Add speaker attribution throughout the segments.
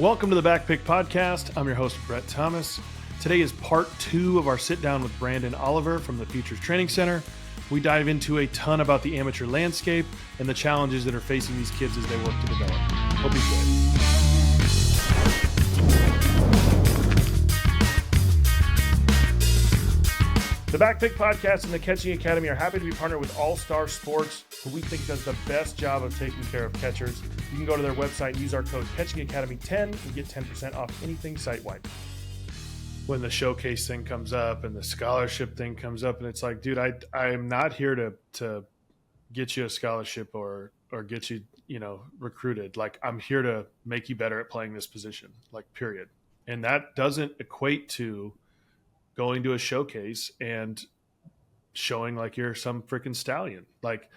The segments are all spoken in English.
Speaker 1: Welcome to the Backpick Podcast. I'm your host, Brett Thomas. Today is part 2 of our sit down with Brandon Oliver from the Futures Training Center. We dive into a ton about the amateur landscape and the challenges that are facing these kids as they work to develop. Hope you enjoy. The Backpick Podcast and the Catching Academy are happy to be partnered with All Star Sports, who we think does the best job of taking care of catchers. You can go to their website and use our code CatchingAcademy10 and get 10% off anything site-wide. When the showcase thing comes up and the scholarship thing comes up, and it's like, dude, I'm not here to get you a scholarship or get you, recruited. Like, I'm here to make you better at playing this position, like, period. And that doesn't equate to going to a showcase and showing like you're some freaking stallion. Like,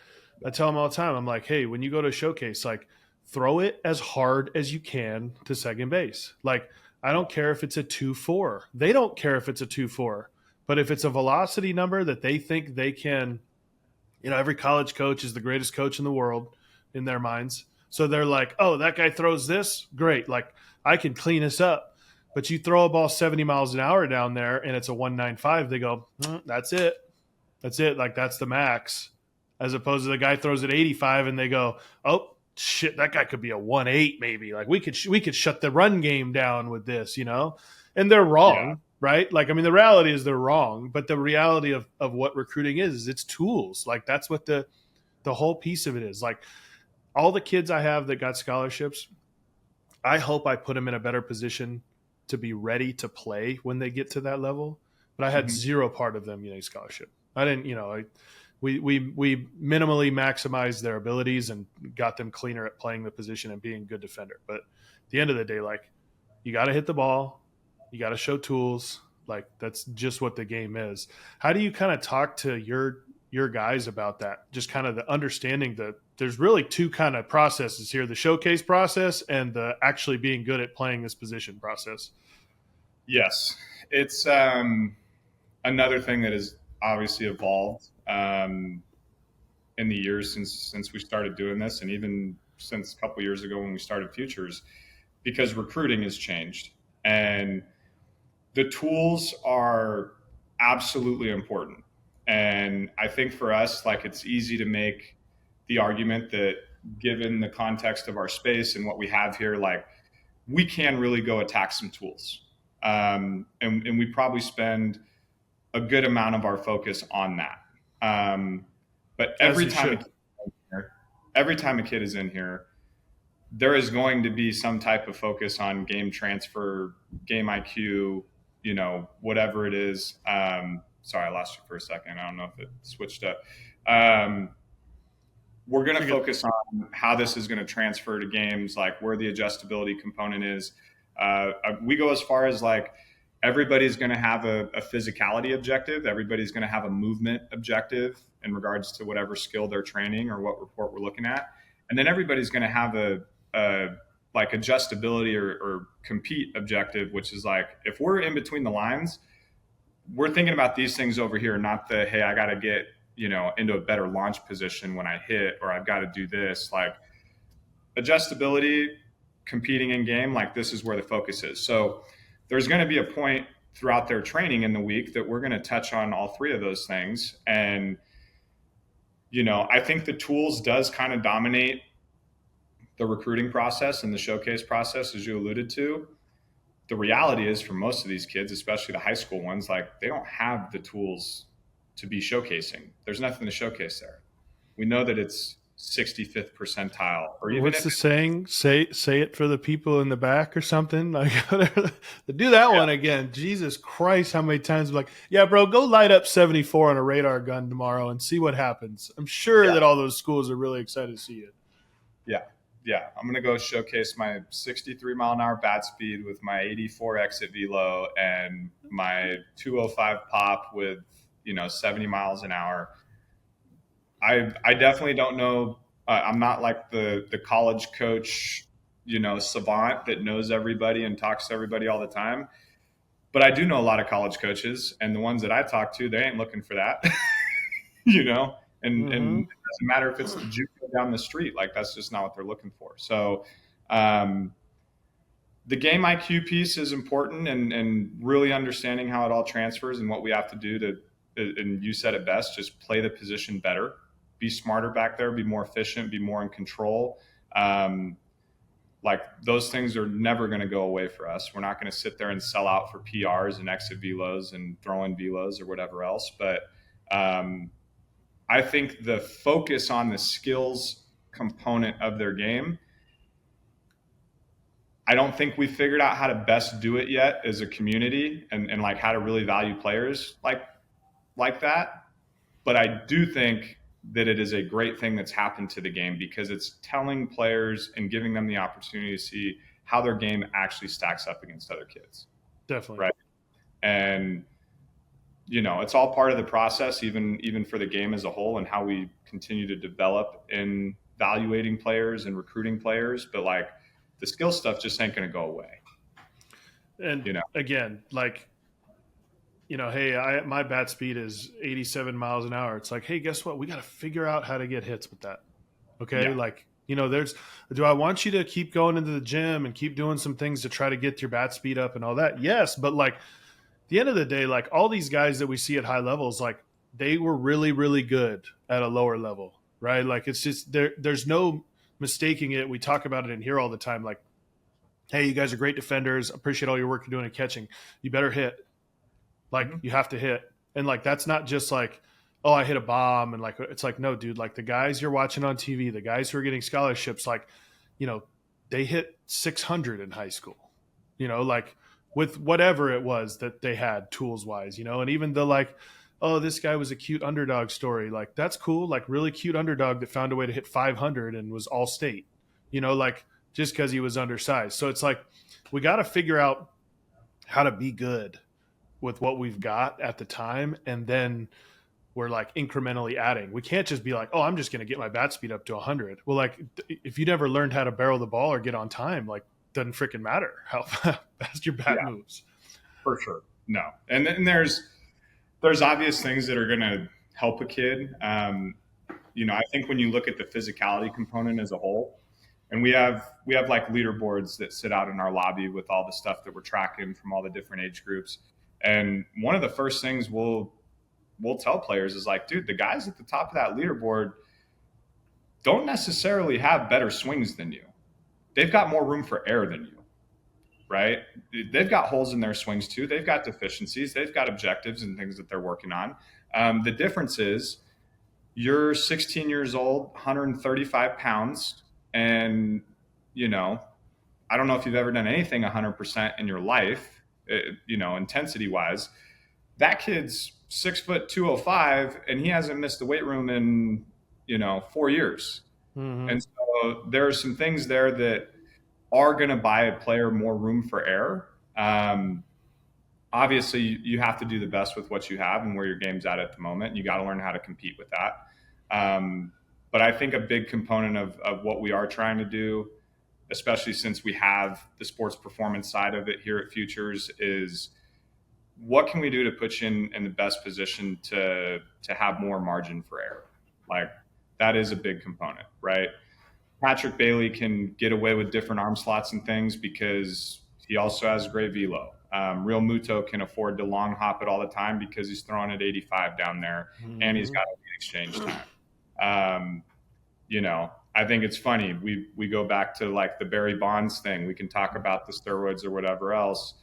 Speaker 1: I tell them all the time, I'm like, hey, when you go to a showcase, like, throw it as hard as you can to second base. Like, I don't care if it's a 2.4. They don't care if it's a 2.4. But if it's a velocity number that they think they can, every college coach is the greatest coach in the world in their minds. So they're like, oh, that guy throws this? Great. Like, I can clean this up. But you throw a ball 70 miles an hour down there and it's a 195, they go, that's it. That's it. Like, that's the max. As opposed to the guy throws it 85 and they go, oh, shit, that guy could be a 1.8 maybe. Like, we could shut the run game down with this, And they're wrong, right? Like, I mean, the reality is they're wrong. But the reality of what recruiting is it's tools. Like, that's what the whole piece of it is. Like, all the kids I have that got scholarships, I hope I put them in a better position to be ready to play when they get to that level. But I had zero part of them getting scholarship. I didn't, we minimally maximized their abilities and got them cleaner at playing the position and being a good defender. But at the end of the day, like, you got to hit the ball, you got to show tools. Like, that's just what the game is. How do you kind of talk to your guys about that? Just kind of the understanding that there's really two kind of processes here, the showcase process and the actually being good at playing this position process.
Speaker 2: Yes. It's another thing that has obviously evolved in the years since we started doing this, and even since a couple years ago when we started Futures, because recruiting has changed and the tools are absolutely important. And I think for us, like, it's easy to make the argument that given the context of our space and what we have here, like, we can really go attack some tools. And we probably spend a good amount of our focus on that. But every time a kid is in here, there is going to be some type of focus on game transfer, game IQ, whatever it is. Sorry, I lost you for a second. I don't know if it switched up. We're going to focus on how this is going to transfer to games, like where the adjustability component is. We go as far as, like, everybody's going to have a physicality objective. Everybody's going to have a movement objective in regards to whatever skill they're training or what report we're looking at. And then everybody's going to have a adjustability or compete objective, which is like, if we're in between the lines, we're thinking about these things over here, not the, hey, I got to get, into a better launch position when I hit, or I've got to do this. Like, adjustability, competing in game, like, this is where the focus is. So there's going to be a point throughout their training in the week that we're going to touch on all three of those things. And, I think the tools does kind of dominate the recruiting process and the showcase process, as you alluded to. The reality is, for most of these kids, especially the high school ones, like, they don't have the tools to be showcasing. There's nothing to showcase there. We know that it's 65th percentile, or even
Speaker 1: what's the saying? Say it for the people in the back or something. Like, do that one again. Jesus Christ, how many times I'm like, yeah, bro, go light up 74 on a radar gun tomorrow and see what happens. I'm sure that all those schools are really excited to see it.
Speaker 2: Yeah. I'm going to go showcase my 63 mile an hour bat speed with my 84 exit velo and my 205 pop with, 70 miles an hour. I definitely don't know. I'm not like the college coach, savant that knows everybody and talks to everybody all the time. But I do know a lot of college coaches, and the ones that I talk to, they ain't looking for that, and it doesn't matter if it's the JUCO down the street. Like, that's just not what they're looking for. So the game IQ piece is important, and really understanding how it all transfers and what we have to do to, and you said it best, just play the position better, be smarter back there, be more efficient, be more in control. Like those things are never going to go away for us. We're not going to sit there and sell out for PRs and exit velos and throw in velos or whatever else. But I think the focus on the skills component of their game, I don't think we figured out how to best do it yet as a community, and like how to really value players like that. But I do think that it is a great thing that's happened to the game, because it's telling players and giving them the opportunity to see how their game actually stacks up against other kids.
Speaker 1: Definitely.
Speaker 2: Right. And, it's all part of the process, even for the game as a whole, and how we continue to develop in evaluating players and recruiting players. But like the skill stuff just ain't going to go away.
Speaker 1: And again, like, hey, my bat speed is 87 miles an hour. It's like, hey, guess what? We got to figure out how to get hits with that. Okay. Yeah. Like, do I want you to keep going into the gym and keep doing some things to try to get your bat speed up and all that? Yes. But like at the end of the day, like all these guys that we see at high levels, like they were really, really good at a lower level, right? Like it's just, there's no mistaking it. We talk about it in here all the time. Like, hey, you guys are great defenders. Appreciate all your work you're doing in catching. You better hit. Like you have to hit. And like, that's not just like, oh, I hit a bomb. And like, it's like, no, dude, like the guys you're watching on TV, the guys who are getting scholarships, like, they hit 600 in high school, like with whatever it was that they had tools wise, and even the like, oh, this guy was a cute underdog story. Like that's cool. Like really cute underdog that found a way to hit 500 and was all state, like just because he was undersized. So it's like, we got to figure out how to be good with what we've got at the time, and then we're like incrementally adding. We can't just be like, oh, I'm just going to get my bat speed up to 100. Well, like if you never learned how to barrel the ball or get on time, like doesn't freaking matter how fast your bat moves.
Speaker 2: For sure. No. And then there's obvious things that are going to help a kid. I think when you look at the physicality component as a whole, and we have like leaderboards that sit out in our lobby with all the stuff that we're tracking from all the different age groups. And one of the first things we'll tell players is like, dude, the guys at the top of that leaderboard don't necessarily have better swings than you. They've got more room for error than you, right? They've got holes in their swings too. They've got deficiencies. They've got objectives and things that they're working on. The difference is you're 16 years old, 135 pounds, and, I don't know if you've ever done anything 100% in your life, intensity wise. That kid's 6'205", and he hasn't missed the weight room in 4 years. Mm-hmm. And so there are some things there that are going to buy a player more room for error. Obviously you have to do the best with what you have and where your game's at the moment. You got to learn how to compete with that. But I think a big component of what we are trying to do, especially since we have the sports performance side of it here at Futures, is what can we do to put you in the best position to have more margin for error? Like that is a big component, right? Patrick Bailey can get away with different arm slots and things because he also has great velo. Real Muto can afford to long hop it all the time because he's throwing at 85 down there, mm-hmm. and he's got a exchange time. I think it's funny. We go back to like the Barry Bonds thing. We can talk about the steroids or whatever else.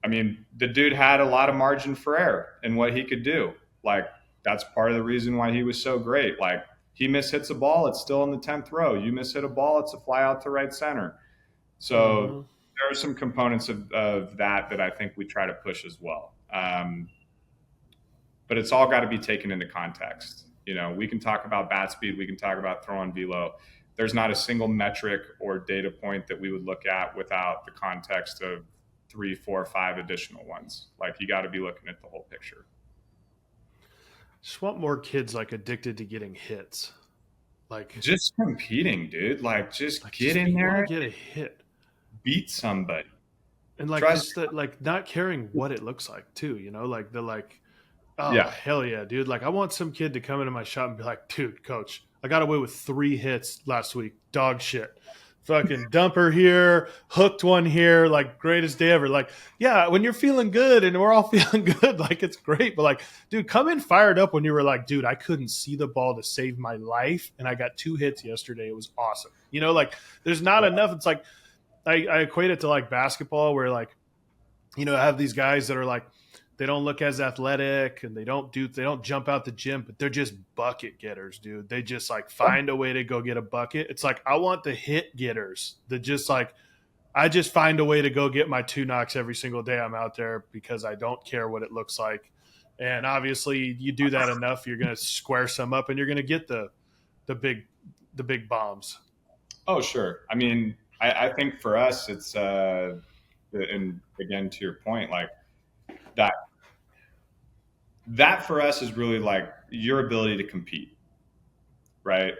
Speaker 2: I mean, the dude had a lot of margin for error in what he could do. Like that's part of the reason why he was so great. Like he mishits a ball, it's still in the 10th row. You mishit a ball, it's a fly out to right center. So mm-hmm. there are some components of that I think we try to push as well. But it's all got to be taken into context. We can talk about bat speed, we can talk about throwing velo. There's not a single metric or data point that we would look at without the context of 3, 4, 5 additional ones. Like you got to be looking at the whole picture.
Speaker 1: Just want more kids like addicted to getting hits. Like
Speaker 2: just competing, dude. Like just get in there,
Speaker 1: get a hit,
Speaker 2: beat somebody,
Speaker 1: and like just that, like not caring what it looks like too. Like the like. Oh, yeah. Hell yeah, dude. Like, I want some kid to come into my shop and be like, dude, coach, I got away with 3 hits last week. Dog shit. fucking dumper here, hooked one here, like greatest day ever. Like, yeah, when you're feeling good and we're all feeling good, like it's great. But like, dude, come in fired up when you were like, dude, I couldn't see the ball to save my life, and I got 2 hits yesterday. It was awesome. Like there's not enough. It's like I equate it to like basketball, where like I have these guys that are like they don't look as athletic and they don't jump out the gym, but they're just bucket getters, dude. They just like find a way to go get a bucket. It's like I want the hit getters that just like I just find a way to go get my 2 knocks every single day I'm out there because I don't care what it looks like. And obviously you do that enough, you're going to square some up and you're going to get the big bombs.
Speaker 2: Oh, sure. I mean, I think for us, it's, and again, to your point, like that for us is really like your ability to compete, right?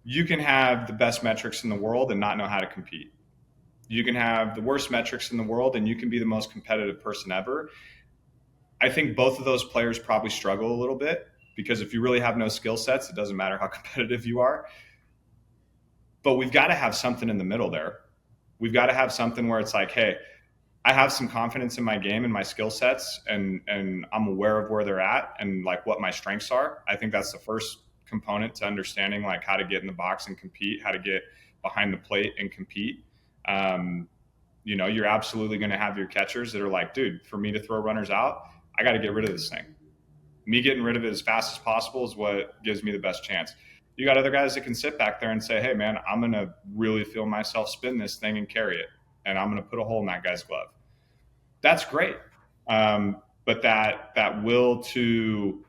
Speaker 2: You can have the best metrics in the world and not know how to compete. You can have the worst metrics in the world and you can be the most competitive person ever. I think both of those players probably struggle a little bit because if you really have no skill sets, it doesn't matter how competitive you are. But we've got to have something in the middle there. We've got to have something where it's like, hey, I have some confidence in my game and my skill sets, and I'm aware of where they're at and like what my strengths are. I think that's the first component to understanding like how to get in the box and compete, how to get behind the plate and compete. You're absolutely going to have your catchers that are like, dude, for me to throw runners out, I got to get rid of this thing. Me getting rid of it as fast as possible is what gives me the best chance. You got other guys that can sit back there and say, hey, man, I'm going to really feel myself spin this thing and carry it. And I'm going to put a hole in that guy's glove. That's great. But that will to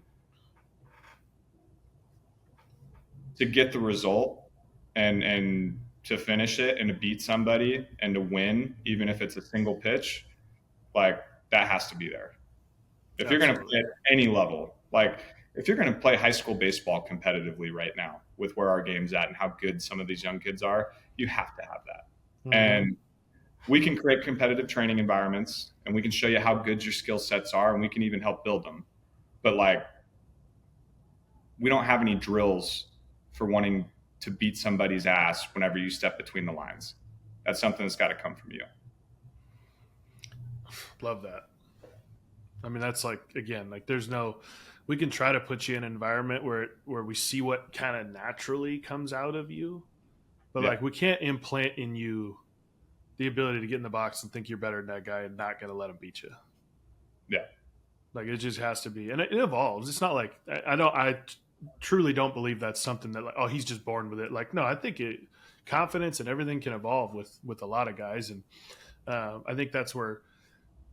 Speaker 2: get the result and to finish it and to beat somebody and to win, even if it's a single pitch, like that has to be there. If Absolutely. You're going to play at any level, like if you're going to play high school baseball competitively right now with where our game's at and how good some of these young kids are, you have to have that. Mm-hmm. And we can create competitive training environments and we can show you how good your skill sets are and we can even help build them. But like, we don't have any drills for wanting to beat somebody's ass whenever you step between the lines. That's something that's got to come from you.
Speaker 1: Love that. I mean, that's like, again, like we can try to put you in an environment where we see what kind of naturally comes out of you, but like we can't implant in you the ability to get in the box and think you're better than that guy and not going to let him beat you.
Speaker 2: Yeah.
Speaker 1: Like it just has to be, and it evolves. It's not like, I truly don't believe that's something that like, oh, he's just born with it. Like, no, I think confidence and everything can evolve with a lot of guys. And I think that's where,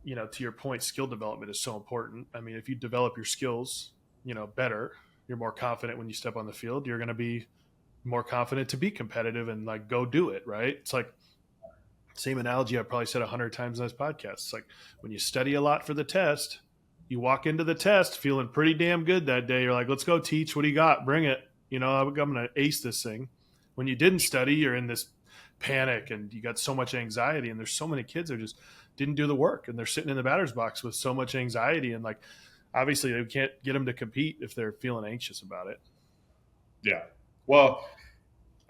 Speaker 1: to your point, skill development is so important. I mean, if you develop your skills, better, you're more confident when you step on the field, you're going to be more confident to be competitive and like, go do it. Right. It's like same analogy I've probably said 100 times in this podcast. It's like when you study a lot for the test, you walk into the test feeling pretty damn good that day. You're like, let's go teach. What do you got? Bring it. I'm going to ace this thing. When you didn't study, you're in this panic and you got so much anxiety, and there's so many kids that just didn't do the work and they're sitting in the batter's box with so much anxiety. And like, obviously they can't get them to compete if they're feeling anxious about it.
Speaker 2: Yeah. Well,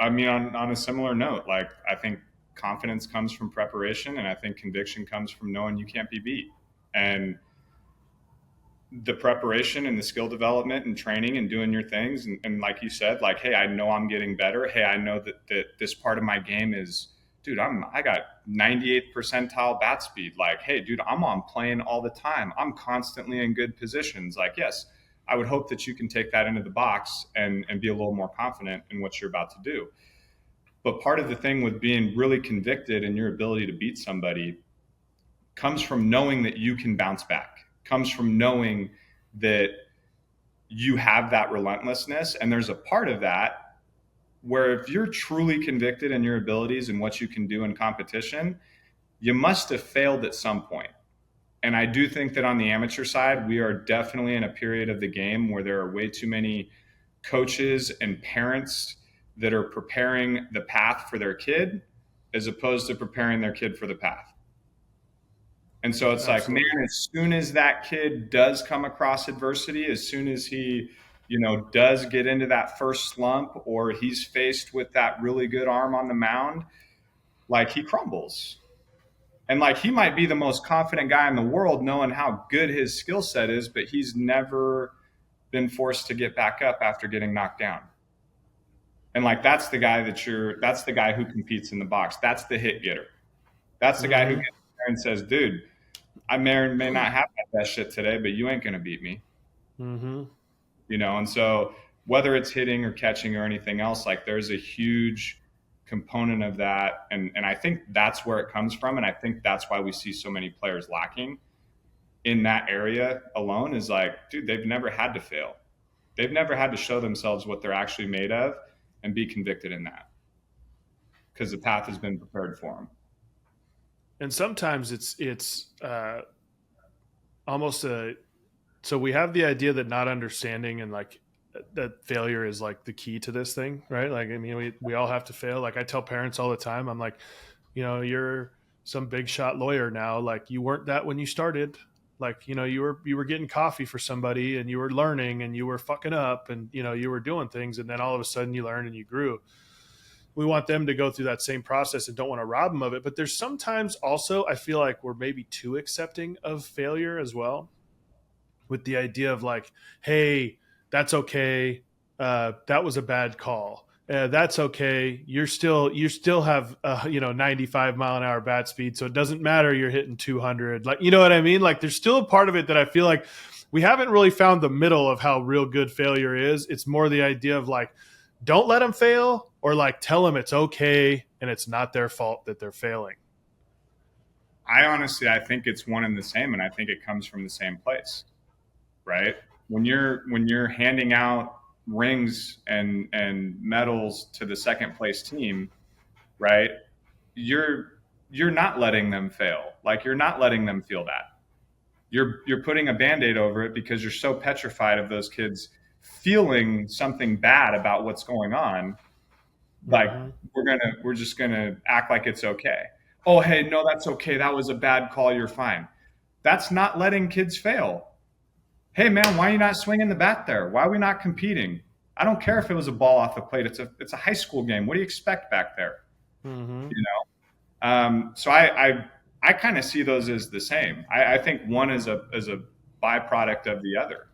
Speaker 2: I mean, on a similar note, like I think confidence comes from preparation, and I think conviction comes from knowing you can't be beat. And the preparation and the skill development and training and doing your things. And like you said, like, hey, I know I'm getting better. Hey, I know that this part of my game is, dude, I got 98th percentile bat speed. Like, hey, dude, I'm on plane all the time. I'm constantly in good positions. Like, yes, I would hope that you can take that into the box and be a little more confident in what you're about to do. But part of the thing with being really convicted in your ability to beat somebody comes from knowing that you can bounce back, comes from knowing that you have that relentlessness. And there's a part of that where if you're truly convicted in your abilities and what you can do in competition, you must have failed at some point. And I do think that on the amateur side, we are definitely in a period of the game where there are way too many coaches and parents that are preparing the path for their kid as opposed to preparing their kid for the path. And so it's Absolutely. Like, man, as soon as that kid does come across adversity, as soon as he, does get into that first slump or he's faced with that really good arm on the mound, like he crumbles. And like he might be the most confident guy in the world knowing how good his skill set is, but he's never been forced to get back up after getting knocked down. And like that's the guy that's the guy who competes in the box. That's the hit getter. That's the guy who gets there and says, dude, I may or may not have my best shit today, but you ain't gonna beat me.
Speaker 1: Mm-hmm.
Speaker 2: You know, and so whether it's hitting or catching or anything else, like there's a huge component of that. And I think that's where it comes from. And I think that's why we see so many players lacking in that area alone is like, dude, they've never had to fail. They've never had to show themselves what they're actually made of and be convicted in that because the path has been prepared for them.
Speaker 1: And sometimes it's almost a, so we have the idea that not understanding and like that failure is like the key to this thing, right? Like, I mean, we all have to fail. Like I tell parents all the time, I'm like, you know, you're some big shot lawyer now. Like you weren't that when you started. Like, you know, you were getting coffee for somebody and you were learning and you were fucking up and, you know, you were doing things. And then all of a sudden you learned and you grew. We want them to go through that same process and don't want to rob them of it. But there's sometimes also, I feel like we're maybe too accepting of failure as well, with the idea of like, hey, that's okay. That was a bad call. That's okay. You still have 95 mile an hour bat speed, so it doesn't matter. You're hitting 200. Like, you know what I mean? Like, there's still a part of it that I feel like we haven't really found the middle of how real good failure is. It's more the idea of like, don't let them fail, or like tell them it's okay and it's not their fault that they're failing.
Speaker 2: I think it's one and the same, and I think it comes from the same place, right? When you're handing out rings and medals to the second place team, right? You're not letting them fail. Like you're not letting them feel that. You're putting a Band-Aid over it because you're so petrified of those kids feeling something bad about what's going on. Like we're just gonna act like it's okay. Oh, hey, no, that's okay. That was a bad call. You're fine. That's not letting kids fail. Hey, man, why are you not swinging the bat there? Why are we not competing? I don't care if it was a ball off the plate. It's a high school game. What do you expect back there?
Speaker 1: Mm-hmm.
Speaker 2: You know. So I kind of see those as the same. I think one is a byproduct of the other.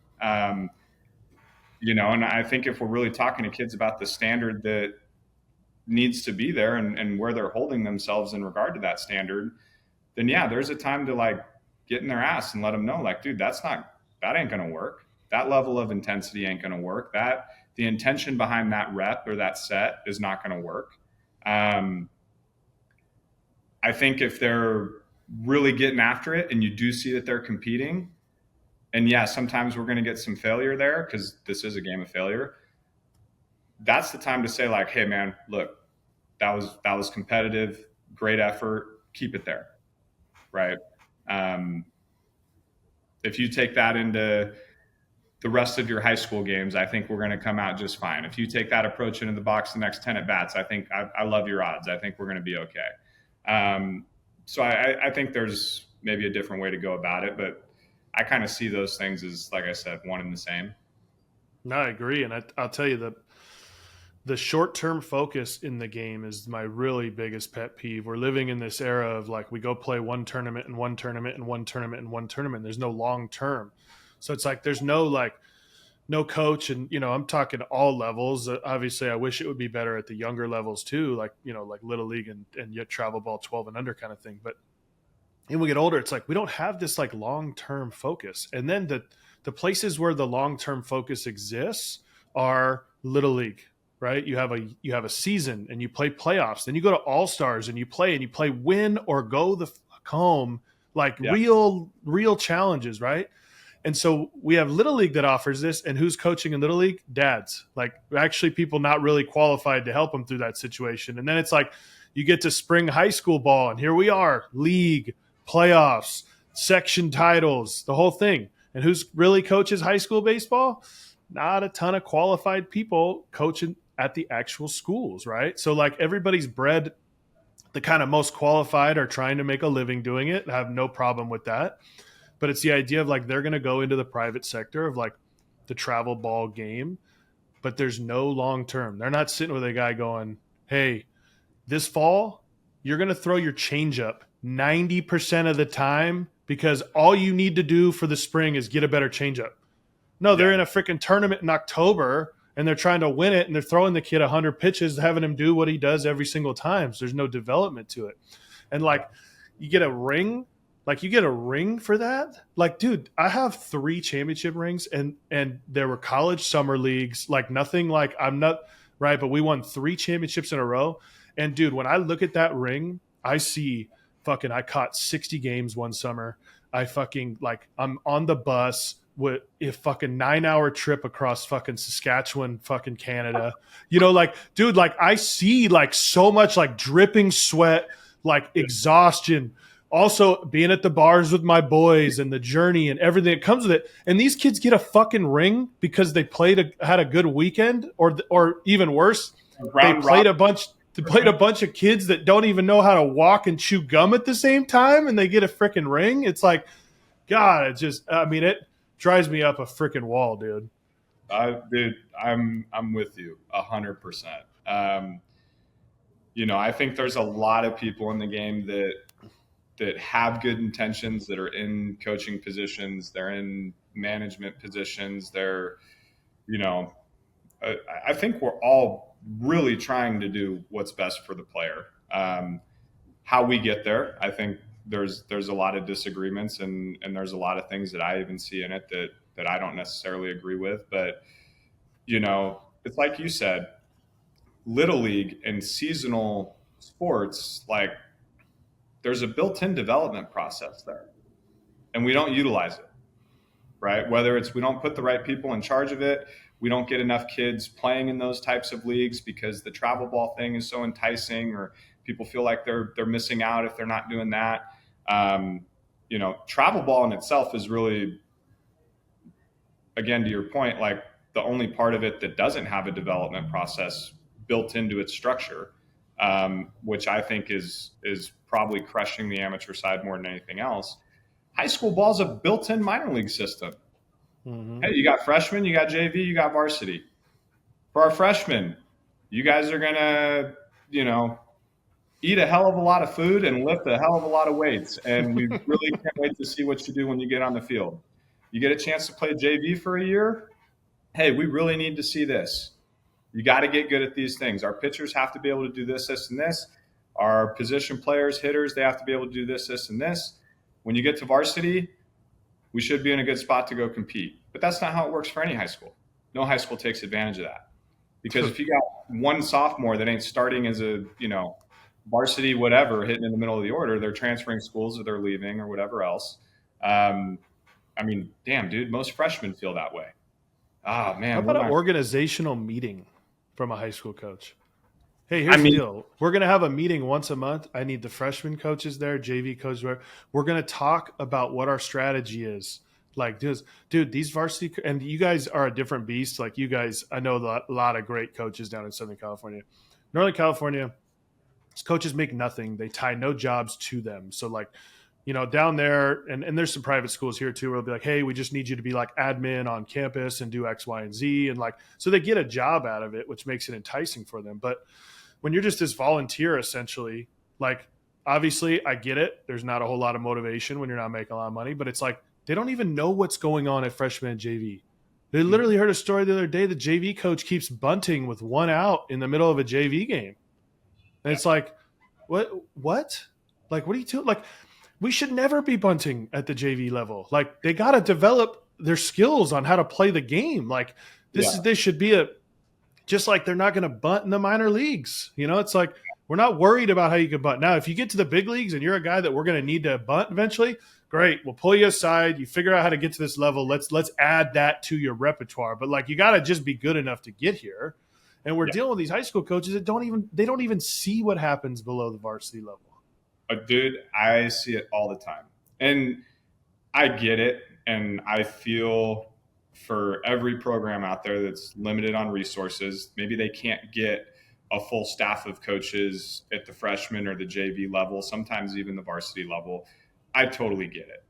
Speaker 2: You know, and I think if we're really talking to kids about the standard that needs to be there and where they're holding themselves in regard to that standard, then yeah, there's a time to like get in their ass and let them know, like, dude, that ain't going to work. That level of intensity ain't going to work. That the intention behind that rep or that set is not going to work. I think if they're really getting after it and you do see that they're competing, and yeah, sometimes we're going to get some failure there because this is a game of failure. That's the time to say like, hey man, look, that was competitive, great effort, keep it there. Right. If you take that into the rest of your high school games, I think we're going to come out just fine. If you take that approach into the box the next 10 at bats, I think I love your odds. I think we're going to be okay. So I think there's maybe a different way to go about it, but I kind of see those things as, like I said, one and the same.
Speaker 1: No, I agree. And I'll tell you that the short-term focus in the game is my really biggest pet peeve. We're living in this era of like, we go play one tournament and one tournament and one tournament and one tournament. There's no long-term. So it's like, there's no coach. And, you know, I'm talking all levels. Obviously I wish it would be better at the younger levels too. Like, you know, like Little League and yet travel ball 12 and under kind of thing. But when we get older, it's like, we don't have this like long-term focus. And then the places where the long-term focus exists are Little League, right? You have a season and you play playoffs. Then you go to All-Stars and you play win or go the fuck home, like real challenges, right? And so we have Little League that offers this, and who's coaching in Little League? Dads, like actually people not really qualified to help them through that situation. And then it's like you get to spring high school ball, and here we are, league, playoffs, section titles, the whole thing. And who's really coaches high school baseball? Not a ton of qualified people coaching at the actual schools, right? So like everybody's bred, the kind of most qualified are trying to make a living doing it. I have no problem with that. But it's the idea of like they're going to go into the private sector of like the travel ball game, but there's no long term. They're not sitting with a guy going, hey, this fall, you're going to throw your changeup 90% of the time because all you need to do for the spring is get a better changeup. No, they're in a freaking tournament in October and they're trying to win it and they're throwing the kid 100 pitches, having him do what he does every single time. So there's no development to it. And like you get a ring, like you get a ring for that. Like, dude, I have 3 championship rings and there were college summer leagues, like nothing like I'm not right, but we won 3 championships in a row. And dude, when I look at that ring, I see fucking I caught 60 games one summer. I fucking like I'm on the bus with a fucking 9-hour trip across fucking Saskatchewan, fucking Canada. You know, like, dude, like I see like so much like dripping sweat, like exhaustion. Also being at the bars with my boys and the journey and everything that comes with it. And these kids get a fucking ring because they had a good weekend, or even worse, they played a bunch of kids that don't even know how to walk and chew gum at the same time, and they get a freaking ring. It's like, God, it drives me up a freaking wall, dude.
Speaker 2: Dude, I'm with you 100%. You know, I think there's a lot of people in the game that have good intentions, that are in coaching positions, they're in management positions. They're, you know, I think we're all really trying to do what's best for the player. How we get there, I think there's a lot of disagreements and there's a lot of things that I even see in it that I don't necessarily agree with. But, you know, it's like you said, Little League and seasonal sports, like there's a built-in development process there and we don't utilize it, right? Whether it's we don't put the right people in charge of it, we don't get enough kids playing in those types of leagues because the travel ball thing is so enticing, or people feel like they're missing out if they're not doing that. You know, travel ball in itself is really, again, to your point, like the only part of it that doesn't have a development process built into its structure, which I think is probably crushing the amateur side more than anything else. High school ball is a built-in minor league system. Mm-hmm. Hey, you got freshmen, you got JV, you got varsity. For our freshmen, you guys are going to, you know, eat a hell of a lot of food and lift a hell of a lot of weights. And we really can't wait to see what you do when you get on the field. You get a chance to play JV for a year. Hey, we really need to see this. You got to get good at these things. Our pitchers have to be able to do this, this, and this. Our position players, hitters, they have to be able to do this, this, and this. When you get to varsity, we should be in a good spot to go compete. But that's not how it works for any high school. No high school takes advantage of that. Because if you got one sophomore that ain't starting as a, you know, varsity whatever, hitting in the middle of the order, they're transferring schools or they're leaving or whatever else. I mean, damn, dude, most freshmen feel that way. Oh, man.
Speaker 1: How about an organizational meeting from a high school coach? Hey, here's the deal. We're going to have a meeting once a month. I need the freshman coaches there, JV coaches. We're going to talk about what our strategy is. Like, dude, these varsity – and you guys are a different beast. Like, you guys – I know a lot of great coaches down in Southern California. Northern California, coaches make nothing. They tie no jobs to them. So, like, you know, down there – and there's some private schools here too where they'll be like, hey, we just need you to be like admin on campus and do X, Y, and Z. And, like, so they get a job out of it, which makes it enticing for them. But – when you're just this volunteer, essentially, like, obviously I get it. There's not a whole lot of motivation when you're not making a lot of money, but it's like, they don't even know what's going on at freshman and JV. They literally heard a story the other day. The JV coach keeps bunting with 1 out in the middle of a JV game. And it's like, what? Like, what are you doing? Like, we should never be bunting at the JV level. Like, they got to develop their skills on how to play the game. Like, this should be just like they're not going to bunt in the minor leagues. You know, it's like we're not worried about how you can bunt. Now, if you get to the big leagues and you're a guy that we're going to need to bunt eventually, great. We'll pull you aside. You figure out how to get to this level. Let's add that to your repertoire. But, like, you got to just be good enough to get here. And we're dealing with these high school coaches that don't even see what happens below the varsity level.
Speaker 2: Dude, I see it all the time. And I get it. And I feel – for every program out there that's limited on resources, maybe they can't get a full staff of coaches at the freshman or the JV level, sometimes even the varsity level. I totally get it.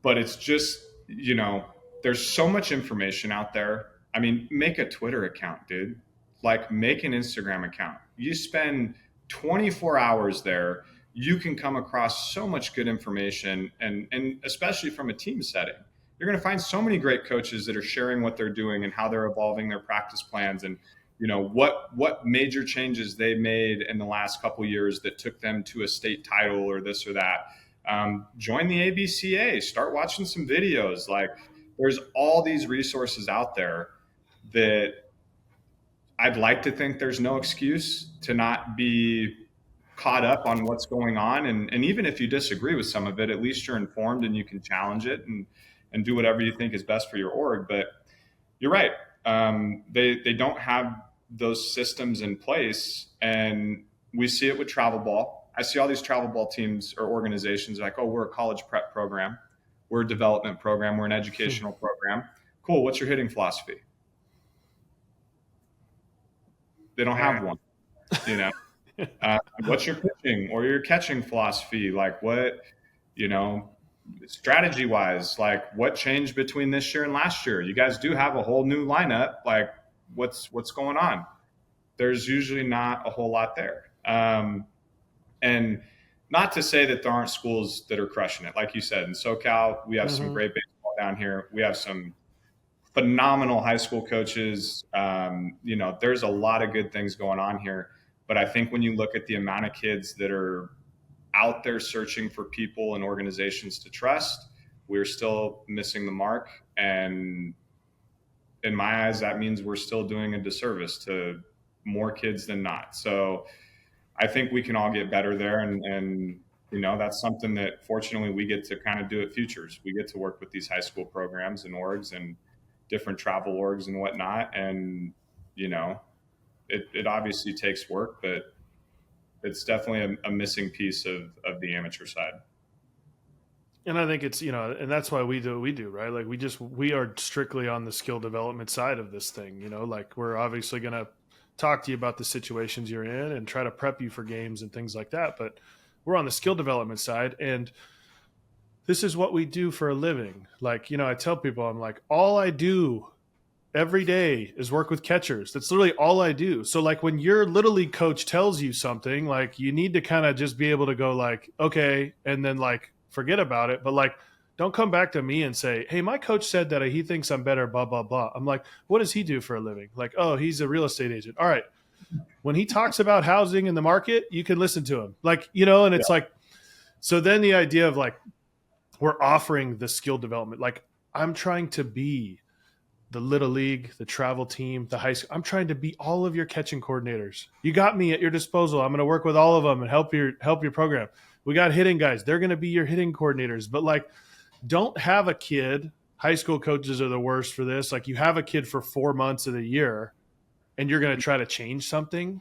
Speaker 2: But it's just, you know, there's so much information out there. I mean, make a Twitter account, dude. Like, make an Instagram account. You spend 24 hours there, you can come across so much good information, and especially from a team setting. You're going to find so many great coaches that are sharing what they're doing and how they're evolving their practice plans, and what major changes they made in the last couple of years that took them to a state title or this or that. Join the ABCA, start watching some videos. Like, there's all these resources out there that I'd like to think there's no excuse to not be caught up on what's going on. And even if you disagree with some of it, at least you're informed and you can challenge it and do whatever you think is best for your org. But you're right. They don't have those systems in place. And we see it with travel ball. I see all these travel ball teams or organizations like, oh, we're a college prep program. We're a development program. We're an educational program. Cool. What's your hitting philosophy? They don't have one, What's your pitching or your catching philosophy? Like, what, strategy wise, like, what changed between this year and last year? You guys do have a whole new lineup. Like, what's going on? There's usually not a whole lot there. And not to say that there aren't schools that are crushing it. Like you said, in SoCal, we have some great baseball down here. We have some phenomenal high school coaches. There's a lot of good things going on here. But I think when you look at the amount of kids that are out there searching for people and organizations to trust, we're still missing the mark. And in my eyes, that means we're still doing a disservice to more kids than not. So I think we can all get better there. And that's something that fortunately we get to kind of do at Futures. We get to work with these high school programs and orgs and different travel orgs and whatnot. And, it obviously takes work, but it's definitely a missing piece of the amateur side.
Speaker 1: And I think it's, and that's why we do what we do, right? Like, we are strictly on the skill development side of this thing, like, we're obviously going to talk to you about the situations you're in and try to prep you for games and things like that. But we're on the skill development side, and this is what we do for a living. Like, I tell people, I'm like, all I do every day is work with catchers. That's literally all I do. So, like, when your little league coach tells you something, like, you need to kind of just be able to go like, okay, and then like forget about it. But like, don't come back to me and say, hey, my coach said that he thinks I'm better, blah, blah, blah. I'm like, what does he do for a living? Like, oh, he's a real estate agent. All right. When he talks about housing in the market, you can listen to him. Like, and it's like, so then the idea of like, we're offering the skill development. Like, I'm trying to be the little league, the travel team, the high school. I'm trying to be all of your catching coordinators. You got me at your disposal. I'm going to work with all of them and help your program. We got hitting guys. They're going to be your hitting coordinators. But like, don't have a kid. High school coaches are the worst for this. Like, you have a kid for 4 months of the year and you're going to try to change something.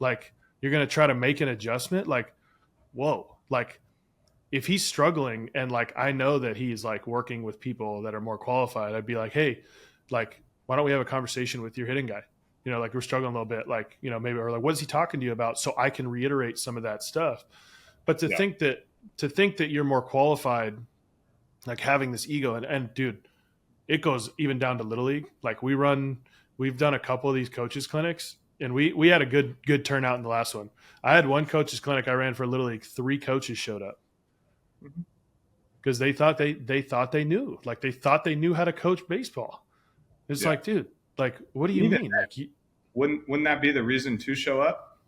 Speaker 1: Like, you're going to try to make an adjustment. Like, whoa, like, if he's struggling and like, I know that he's like working with people that are more qualified, I'd be like, hey, like, why don't we have a conversation with your hitting guy? Like, we're struggling a little bit, like, maybe, or like, what is he talking to you about? So I can reiterate some of that stuff. But to think that you're more qualified, like having this ego and dude, it goes even down to little league. Like, we've done a couple of these coaches clinics and we had a good turnout in the last one. I had one coaches clinic I ran for little league. 3 coaches showed up because they thought they knew, like, they thought they knew how to coach baseball. It's like, dude, like, what do you mean? Like,
Speaker 2: wouldn't that be the reason to show up?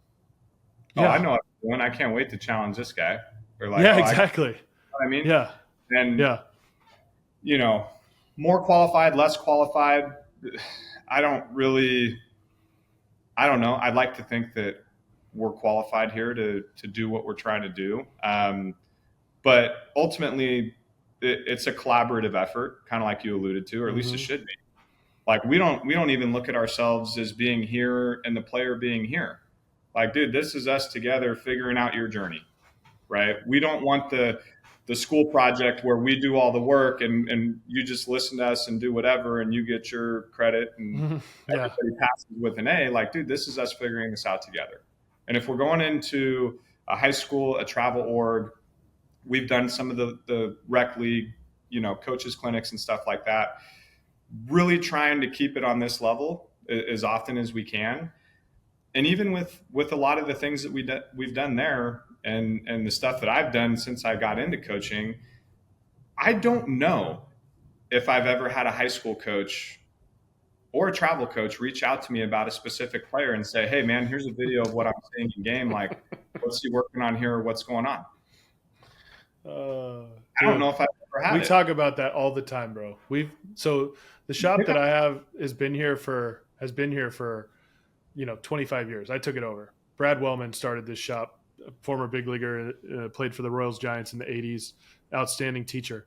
Speaker 1: Yeah.
Speaker 2: Oh, I know one. I can't wait to challenge this guy. Or like,
Speaker 1: yeah, exactly.
Speaker 2: I mean,
Speaker 1: yeah.
Speaker 2: And
Speaker 1: yeah,
Speaker 2: more qualified, less qualified. I don't know. I'd like to think that we're qualified here to do what we're trying to do. But ultimately it's a collaborative effort, kind of like you alluded to, or at least it should be. Like, we don't even look at ourselves as being here and the player being here. Like, dude, this is us together figuring out your journey, right? We don't want the school project where we do all the work and you just listen to us and do whatever and you get your credit and everybody passes with an A. Like, dude, this is us figuring this out together. And if we're going into a high school, a travel org, we've done some of the rec league, coaches clinics and stuff like that, really trying to keep it on this level as often as we can. And even with a lot of the things that we've done there, and the stuff that I've done since I got into coaching, I don't know if I've ever had a high school coach or a travel coach reach out to me about a specific player and say, "Hey, man, here's a video of what I'm seeing in game. Like, what's he working on here? What's going on?" I don't
Speaker 1: Dude,
Speaker 2: know if I've ever had
Speaker 1: we
Speaker 2: it.
Speaker 1: talk about that all the time, bro. So the shop that I have has been here for 25 years. I took it over. Brad Wellman started this shop, a former big leaguer, played for the Royals Giants in the 80s, outstanding teacher.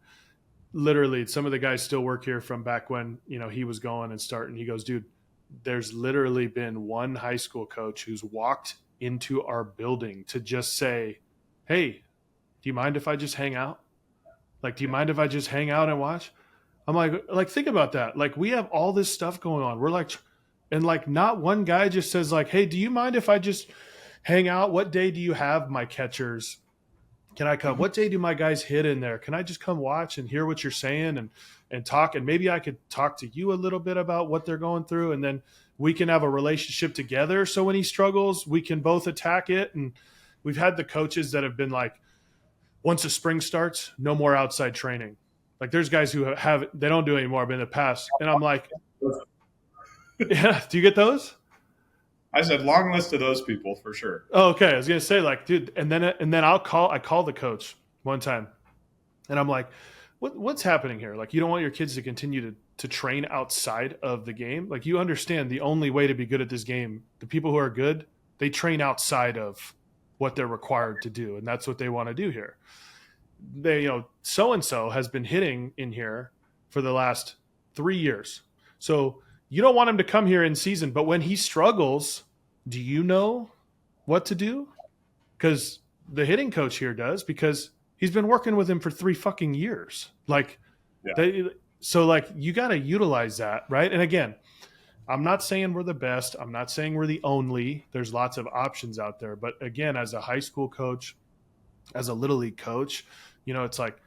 Speaker 1: Literally, some of the guys still work here from back when, he was going and starting. He goes, dude, there's literally been one high school coach who's walked into our building to just say, "Hey, do you mind if I just hang out? Like, do you mind if I just hang out and watch?" I'm like, think about that. Like, we have all this stuff going on. We're like, and like, not one guy just says like, "Hey, do you mind if I just hang out? What day do you have my catchers? Can I come? What day do my guys hit in there? Can I just come watch and hear what you're saying and talk? And maybe I could talk to you a little bit about what they're going through, and then we can have a relationship together. So when he struggles, we can both attack it." And we've had the coaches that have been like, once the spring starts, no more outside training. Like, there's guys who they don't do it anymore, but in the past. And I'm like, yeah, do you get those?
Speaker 2: I said long list of those people for sure.
Speaker 1: Oh, okay. I was gonna say, like, dude, and then I call the coach one time, and I'm like, what's happening here? Like, you don't want your kids to continue to train outside of the game. Like, you understand the only way to be good at this game, the people who are good, they train outside of what they're required to do, and that's what they want to do here. They, so and so has been hitting in here for the last 3 years. So you don't want him to come here in season, but when he struggles, do you know what to do? Because the hitting coach here does, because he's been working with him for 3 fucking years. Like,
Speaker 2: Yeah.
Speaker 1: so like, you got to utilize that, right? And again, I'm not saying we're the best. I'm not saying we're the only. There's lots of options out there. But again, as a high school coach, as a little league coach, it's like,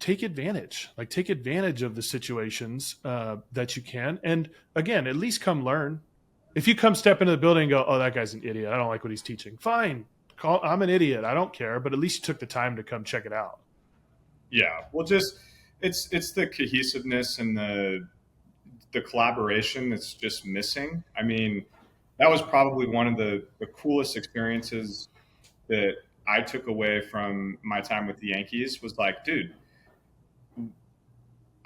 Speaker 1: take advantage of the situations that you can. And again, at least come learn. If you come step into the building and go, "Oh, that guy's an idiot, I don't like what he's teaching," fine. I'm an idiot, I don't care. But at least you took the time to come check it out.
Speaker 2: Yeah. Well, just it's the cohesiveness and the collaboration that's just missing. I mean, that was probably one of the coolest experiences that I took away from my time with the Yankees was like, dude,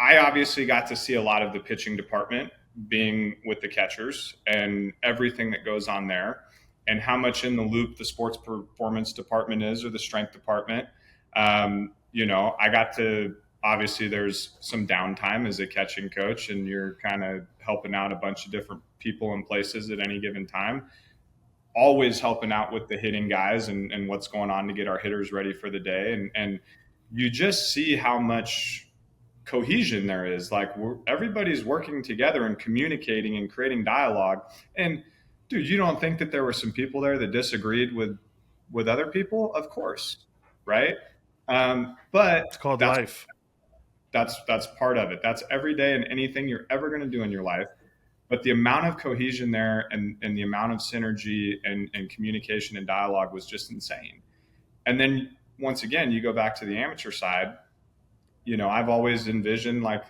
Speaker 2: I obviously got to see a lot of the pitching department being with the catchers and everything that goes on there, and how much in the loop the sports performance department is, or the strength department. I got to, obviously there's some downtime as a catching coach, and you're kind of helping out a bunch of different people and places at any given time. Always helping out with the hitting guys and what's going on to get our hitters ready for the day. And you just see how much cohesion there is. Like, everybody's working together and communicating and creating dialogue. And dude, you don't think that there were some people there that disagreed with other people? Of course, right? But
Speaker 1: It's called life.
Speaker 2: That's part of it. That's every day and anything you're ever going to do in your life. But the amount of cohesion there, and the amount of synergy and communication and dialogue was just insane. And then once again, you go back to the amateur side. I've always envisioned like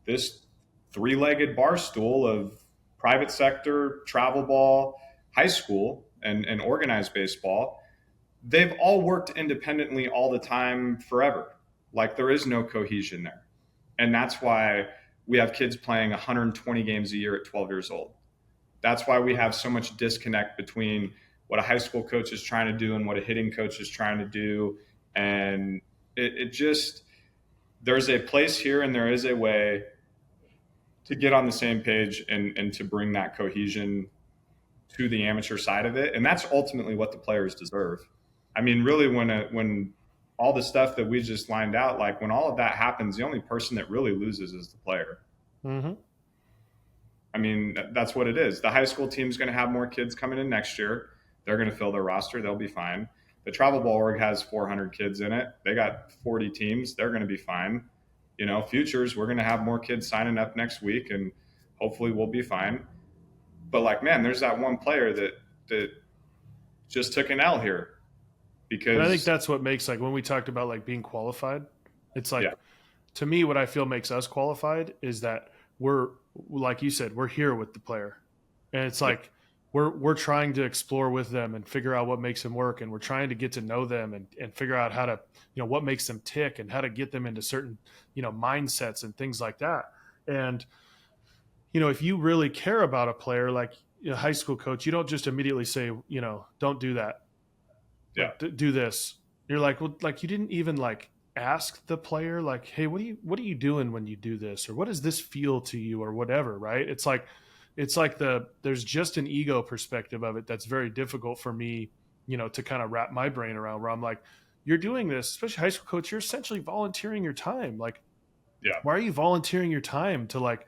Speaker 2: this 3-legged bar stool of private sector, travel ball, high school, and organized baseball. They've all worked independently all the time forever. Like, there is no cohesion there. And that's why we have kids playing 120 games a year at 12 years old. That's why we have so much disconnect between what a high school coach is trying to do and what a hitting coach is trying to do. And it just, there's a place here and there is a way to get on the same page and to bring that cohesion to the amateur side of it. And that's ultimately what the players deserve. I mean, really, when all the stuff that we just lined out, like, when all of that happens, the only person that really loses is the player.
Speaker 1: Mm-hmm.
Speaker 2: I mean, that's what it is. The high school team's going to have more kids coming in next year. They're going to fill their roster. They'll be fine. The travel ball org has 400 kids in it. They got 40 teams. They're going to be fine. Futures, we're going to have more kids signing up next week, and hopefully we'll be fine. But like, man, there's that one player that that just took an L here because
Speaker 1: And I think that's what makes, like, when we talked about like being qualified, it's like,
Speaker 2: yeah,
Speaker 1: to me, what I feel makes us qualified is that we're, like you said, we're here with the player, and it's
Speaker 2: yeah,
Speaker 1: like we're trying to explore with them and figure out what makes them work, and we're trying to get to know them and figure out how to, what makes them tick and how to get them into certain, mindsets and things like that. And if you really care about a player, like a high school coach, you don't just immediately say, don't do that,
Speaker 2: yeah,
Speaker 1: like do this. You're like, well, like you didn't even like ask the player, like, hey, what are you doing when you do this, or what does this feel to you, or whatever, right? It's like there's just an ego perspective of it that's very difficult for me, to kind of wrap my brain around, where I'm like, you're doing this, especially high school coach, you're essentially volunteering your time. Like,
Speaker 2: yeah,
Speaker 1: why are you volunteering your time to like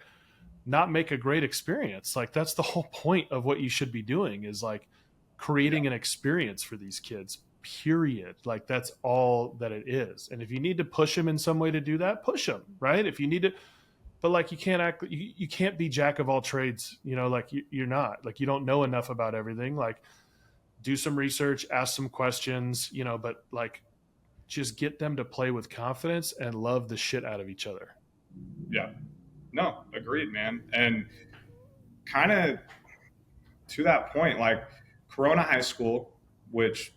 Speaker 1: not make a great experience? Like, that's the whole point of what you should be doing, is like
Speaker 2: yeah,
Speaker 1: creating an experience for these kids, period. Like, that's all that it is. And if you need to push them in some way to do that, push them, right? If you need to, but like, you can't act, you can't be jack of all trades, like you're not, like, you don't know enough about everything. Like, do some research, ask some questions, but like, just get them to play with confidence and love the shit out of each other.
Speaker 2: yeah. No, agreed, man. And kind of to that point, like Corona High School, which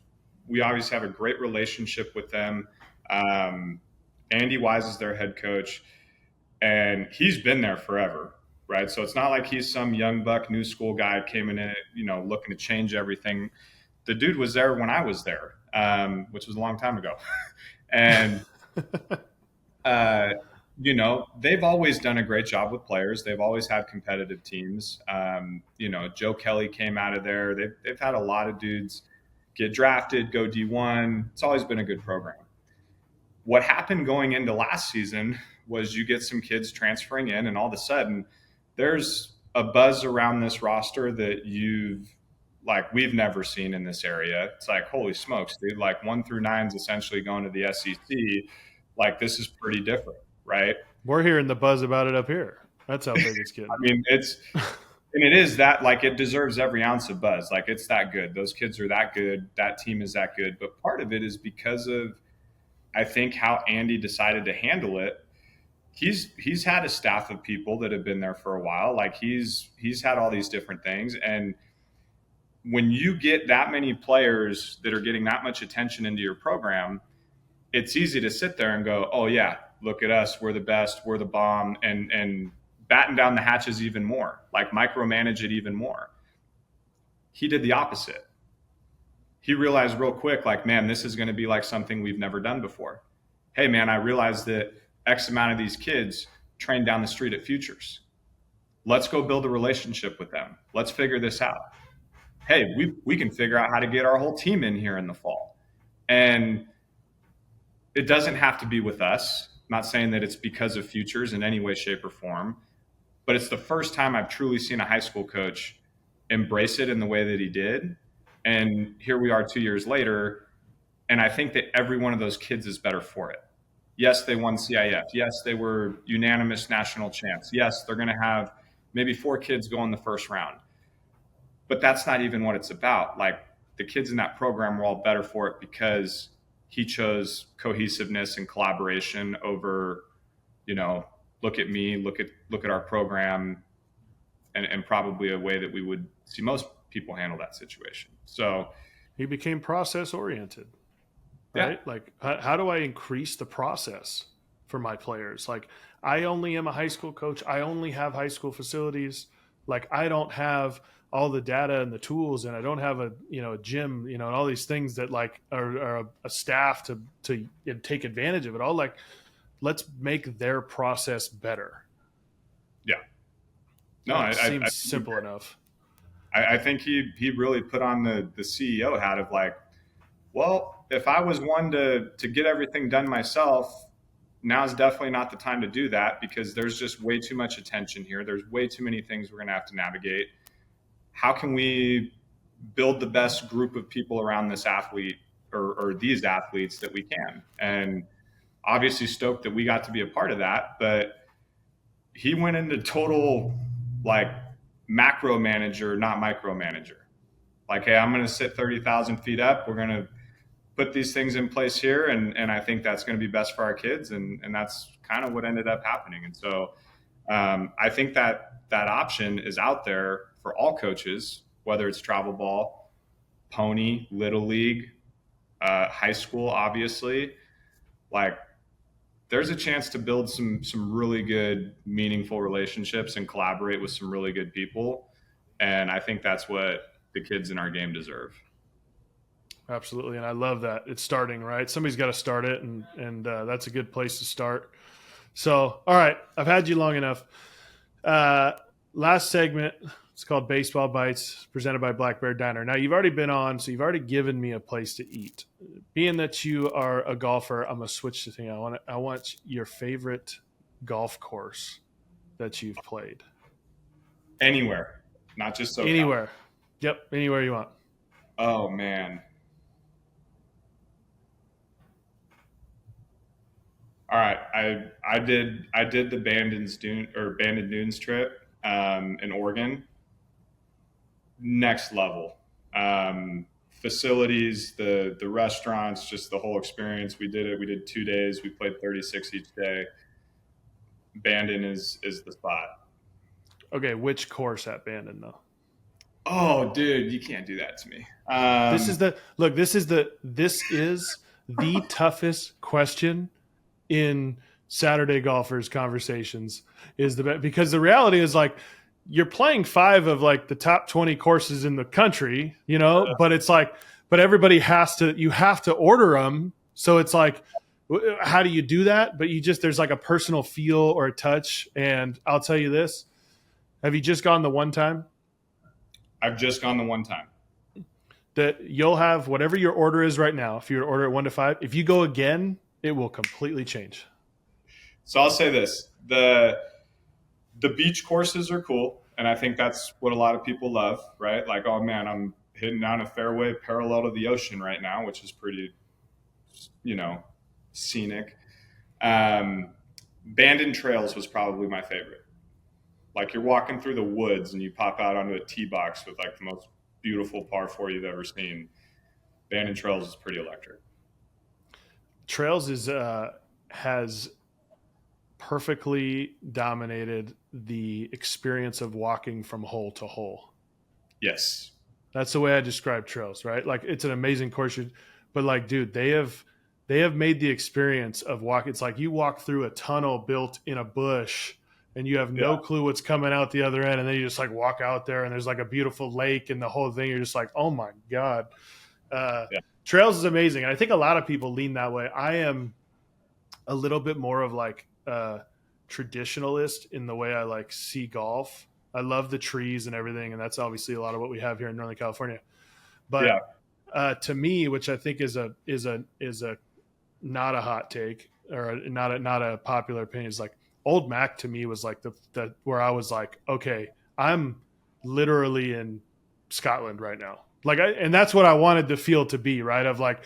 Speaker 2: we obviously have a great relationship with them. Um, Andy Wise is their head coach, and he's been there forever, right? So it's not like he's some young buck, new school guy came in, looking to change everything. The dude was there when I was there, which was a long time ago, and uh, they've always done a great job with players. They've always had competitive teams. Joe Kelly came out of there. They've had a lot of dudes get drafted, go D1. It's always been a good program. What happened going into last season was you get some kids transferring in, and all of a sudden there's a buzz around this roster that we've never seen in this area. It's like, holy smokes, dude, like 1 through 9 is essentially going to the SEC. Like, this is pretty different, right?
Speaker 1: We're hearing the buzz about it up here. That's how big it's getting.
Speaker 2: I mean, and it is that, like, it deserves every ounce of buzz. Like, it's that good. Those kids are that good. That team is that good. But part of it is because of, I think, how Andy decided to handle it. He's had a staff of people that have been there for a while. Like, he's had all these different things. And when you get that many players that are getting that much attention into your program, it's easy to sit there and go, oh yeah, look at us, we're the best, we're the bomb, and batten down the hatches even more, like micromanage it even more. He did the opposite. He realized real quick, like, man, this is going to be like something we've never done before. Hey man, I realized that X amount of these kids train down the street at Futures. Let's go build a relationship with them. Let's figure this out. Hey, we can figure out how to get our whole team in here in the fall. And it doesn't have to be with us. I'm not saying that it's because of Futures in any way, shape, or form, but it's the first time I've truly seen a high school coach embrace it in the way that he did. And here we are 2 years later, and I think that every one of those kids is better for it. Yes, they won CIF. Yes, they were unanimous national champs. Yes, they're going to have maybe 4 kids go in the first round. But that's not even what it's about. Like, the kids in that program were all better for it because he chose cohesiveness and collaboration over, look at me, look at our program, and probably a way that we would see most people handle that situation. So
Speaker 1: He became process oriented, right?
Speaker 2: yeah,
Speaker 1: Like, how do I increase the process for my players? Like, I only am a high school coach. I only have high school facilities. Like, I don't have all the data and the tools, and I don't have a gym, and all these things that like are a staff to take advantage of it all. Like, let's make their process better.
Speaker 2: yeah. No,
Speaker 1: It seems simple enough.
Speaker 2: I think he really put on the CEO hat of like, well, if I was one to get everything done myself, now is definitely not the time to do that because there's just way too much attention here. There's way too many things we're going to have to navigate. How can we build the best group of people around this athlete or these athletes that we can? And obviously stoked that we got to be a part of that, but he went into total like macro manager, not micromanager. Like, hey, I'm going to sit 30,000 feet up. We're going to put these things in place here. And I think that's going to be best for our kids. And that's kind of what ended up happening. And so I think that option is out there for all coaches, whether it's travel ball, pony, little league, high school, obviously. Like, there's a chance to build some really good, meaningful relationships and collaborate with some really good people. And I think that's what the kids in our game deserve.
Speaker 1: Absolutely. And I love that it's starting, right? Somebody's got to start it. And that's a good place to start. So, all right, I've had you long enough. Last segment, it's called Baseball Bites, presented by Black Bear Diner. Now, you've already been on, so you've already given me a place to eat. Being that you are a golfer, I'm going to switch the thing. I want your favorite golf course that you've played.
Speaker 2: Anywhere, not just SoCal.
Speaker 1: Anywhere. Yep, anywhere you want.
Speaker 2: Oh, man. All right, I did the Bandon Dunes trip in Oregon. Next level. Facilities, the restaurants, just the whole experience. We did 2 days. We played 36 each day. Bandon is the spot.
Speaker 1: Okay, which course at Bandon though?
Speaker 2: Oh, dude, you can't do that to me.
Speaker 1: This is the toughest question in Saturday Golfers Conversations because the reality is like you're playing 5 of like the top 20 courses in the country, you know, but it's like, but everybody you have to order them. So it's like, how do you do that? But there's like a personal feel or a touch. And I'll tell you this, have you just gone the one time?
Speaker 2: I've just gone the one time.
Speaker 1: That you'll have whatever your order is right now. If you order at 1 to 5, if you go again, it will completely change.
Speaker 2: So I'll say this, the beach courses are cool. And I think that's what a lot of people love, right? Like, oh man, I'm hitting down a fairway parallel to the ocean right now, which is pretty, scenic. Bandon Trails was probably my favorite. Like, you're walking through the woods and you pop out onto a tee box with like the most beautiful par 4 you've ever seen. Bandon Trails is pretty electric.
Speaker 1: Trails has perfectly dominated the experience of walking from hole to hole.
Speaker 2: Yes.
Speaker 1: That's the way I describe Trails, right? Like, it's an amazing course, but like, dude, they have made the experience of walking. It's like you walk through a tunnel built in a bush and you have no clue what's coming out the other end. And then you just like walk out there and there's like a beautiful lake and the whole thing. You're just like, oh my God. Trails is amazing. And I think a lot of people lean that way. I am a little bit more of like a traditionalist in the way I like see golf. I love the trees and everything. And that's obviously a lot of what we have here in Northern California. But to me, which I think is a not a hot take or not a popular opinion, is like Old Mac to me was like the where I was like, okay, I'm literally in Scotland right now. Like, and that's what I wanted the feel to be, right? Of like,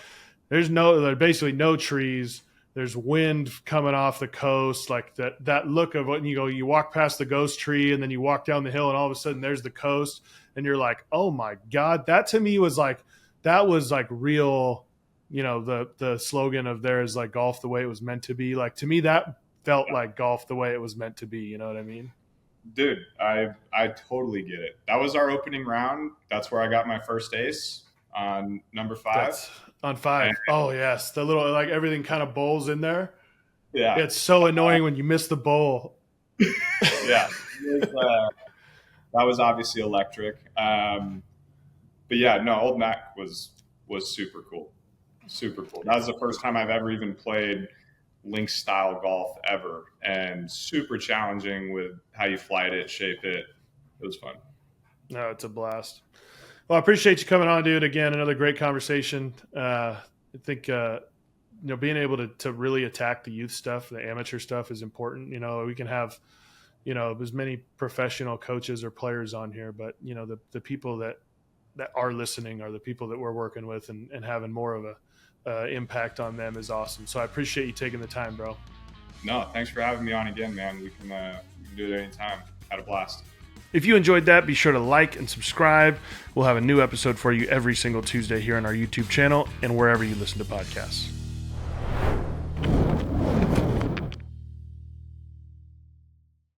Speaker 1: there's basically no trees. There's wind coming off the coast, like that look of when you walk past the ghost tree and then you walk down the hill and all of a sudden there's the coast and you're like, oh my God. That to me was like, that was like real, the slogan of theirs, like golf the way it was meant to be. Like, to me, that felt like golf the way it was meant to be. You know what I mean?
Speaker 2: Dude, I totally get it. That was our opening round. That's where I got my first ace on number 5.
Speaker 1: On 5. Oh yes. The little, like, everything kind of bowls in there.
Speaker 2: Yeah.
Speaker 1: It's so annoying when you miss the bowl.
Speaker 2: Yeah. That was obviously electric. But yeah, no, Old Mac was super cool. Super cool. That was the first time I've ever even played links style golf ever, and super challenging with how you flight it, shape it. It was fun.
Speaker 1: No, it's a blast. Well, I appreciate you coming on, dude. Again, another great conversation. I think being able to really attack the youth stuff, the amateur stuff, is important. We can have as many professional coaches or players on here, but the people that are listening are the people that we're working with, and having more of a impact on them is awesome. So I appreciate you taking the time, bro.
Speaker 2: No, thanks for having me on again, man. We can do it anytime. Had a blast.
Speaker 1: If you enjoyed that, be sure to like and subscribe. We'll have a new episode for you every single Tuesday here on our YouTube channel and wherever you listen to podcasts.